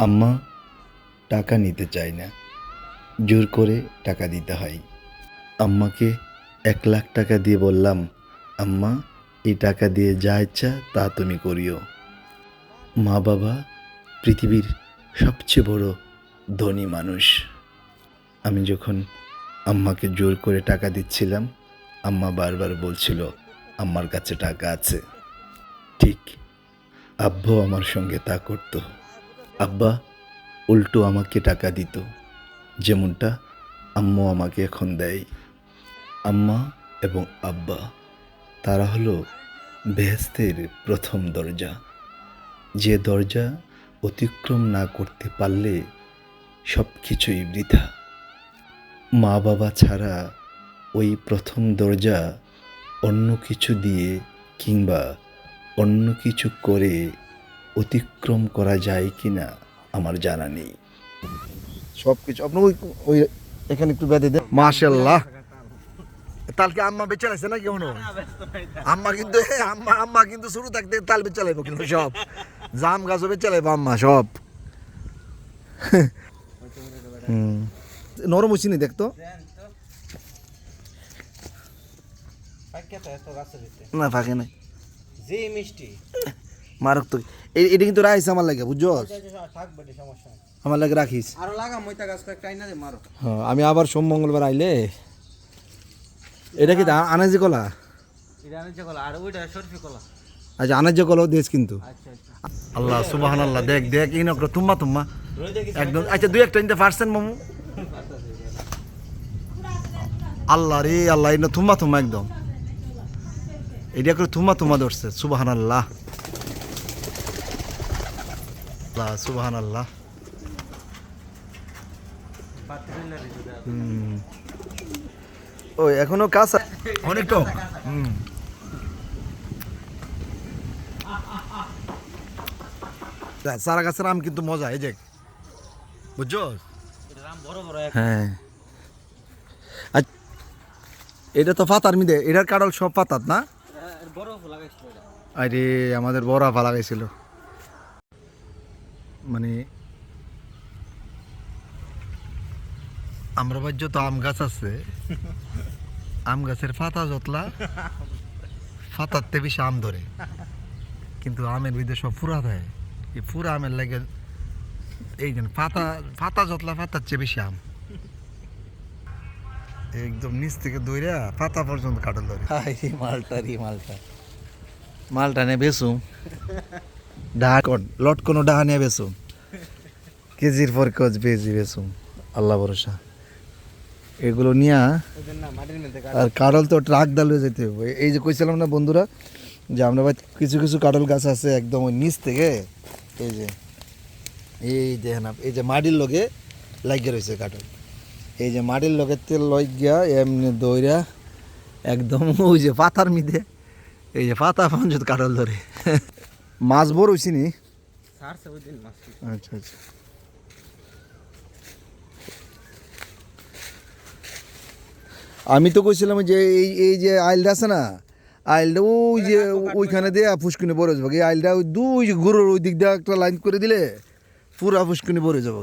আম্মা টাকা নিতে চায় না, জোর করে টাকা দিতে হয়। আম্মাকে 1,00,000 টাকা দিয়ে বললাম, আম্মা এই টাকা দিয়ে যা ইচ্ছা তা তুমি করিও। মা বাবা পৃথিবীর সবচেয়ে বড় ধনী মানুষ। আমি যখন আম্মাকে জোর করে টাকা দিচ্ছিলাম, আম্মা বারবার বলছিল আম্মার কাছে টাকা আছে। ঠিক আব্বু আমার সঙ্গে তা করতো। আব্বা উল্টো আমাকে টাকা দিত, যেমনটা আম্মু আমাকে এখন দেয়। আম্মা এবং আব্বা তারা হলো বেহেশতের প্রথম দরজা, যে দরজা অতিক্রম না করতে পারলে সব কিছুই বৃথা। মা বাবা ছাড়া ওই প্রথম দরজা অন্য কিছু দিয়ে কিংবা অন্য কিছু করে অতিক্রম করা যায় কি না আমার জানা নেই। সব কিছু আপনার ওই ওই এখানে একটু বেঁধে দেন। মাশাল্লাহ, তালকে আম্মা বেচে লাগছে না কেমন? আম্মা কিন্তু শুরু থাকতে তাল বেচে লাইব, কিন্তু সব জাম গাছও বেচে লাইব আম্মা সব। নরম হইছি নি দেখতো না, ফাঁকে নাই যে মিষ্টি মারক তো। এটা কিন্তু রাখিস আমার লাগে, বুঝছো? আমার লাগে রাখিস। আরো লাগা মইতা গাছ কয়েকটা আইনা দে মারো। হ্যাঁ, আমি আবার সোম মঙ্গলবার আইলে। এটা কি আনাজি কলা? এটা আনাজ কলা আর ওইটা সরফি কলা। আচ্ছা, আনাজ কলাও দিস কিন্তু। আচ্ছা আচ্ছা আল্লাহ সুবহানাল্লাহ, দেখ দেখ এই নকরা তুম্মা একদম। আচ্ছা, দুই একটা ইনতে পারছেন মামু? আল্লাহ রে আল্লাহ, এটা তুম্মা একদম। এটা করে তুম্মা ধরছে। সুবহানাল্লাহ, আল্লাহ সুবহানাল্লাহ। ও এখনো কাজ অনেক টক। সারা গাছের আম কিন্তু মজা, এই যে বুঝছো? এটা আম বড় বড় হ্যাঁ, এটা তো পাতার মিদে, এটার কাঁঠাল সব পাতাত না? বড় ফুল লাগাইছিল এটা। আরে আমাদের বড় আফা লাগাইছিল। মানে আমরা বাজ্য তো আম গাছ আছে, আম গাছের পাতা যতলা পাতাতে বেশি আম ধরে, কিন্তু আমের ভিতরে সব ফুরা দেয়। এই ফুরা আমের লাগে এই জন্য পাতা যতলা পাতার চেয়ে বেশি আম। একদম নিচ থেকে দইরা পাতা পর্যন্ত কাটল ধরে। মালটা নিয়ে বেসুম, লটকনো ডাহা নিয়ে বেসুম, কেজির পর কেজি বেসুম, আল্লাহ ভরসা। এগুলো নিয়া ওদের না মাটির মধ্যে আর কাঁঠাল তো ট্রাক ডালে যেতে হবে। এই যে কইছিলাম না বন্ধুরা, যে আমরা ভাই কিছু কিছু কাঁঠাল গাছ আছে একদম ওই নিচ থেকে, এই দেখেন এই যে মাটির লগে লাগিয়ে রয়েছে কাঁঠাল। এই যে মাটির লগে তেল লাগিয়া এমনি দইরা একদম ওই যে পাতার মিদে, এই যে পাতা পর্যন্ত কাঁঠাল ধরে। মাছ বড় হইছি নি? সারছে ওই দিন মাছ। আচ্ছা আচ্ছা, আমি তো কইছিলাম যে এই যে আইলটা আছে না, আইলটা ওই যে ওইখানে দিয়ে ফুসকুনি বড় যাবে। এই আইলটা ওই দুই গরুর ওই দিক দিয়ে একটা লাইন করে দিলে পুরা ফুসকুনি বড় যাবে।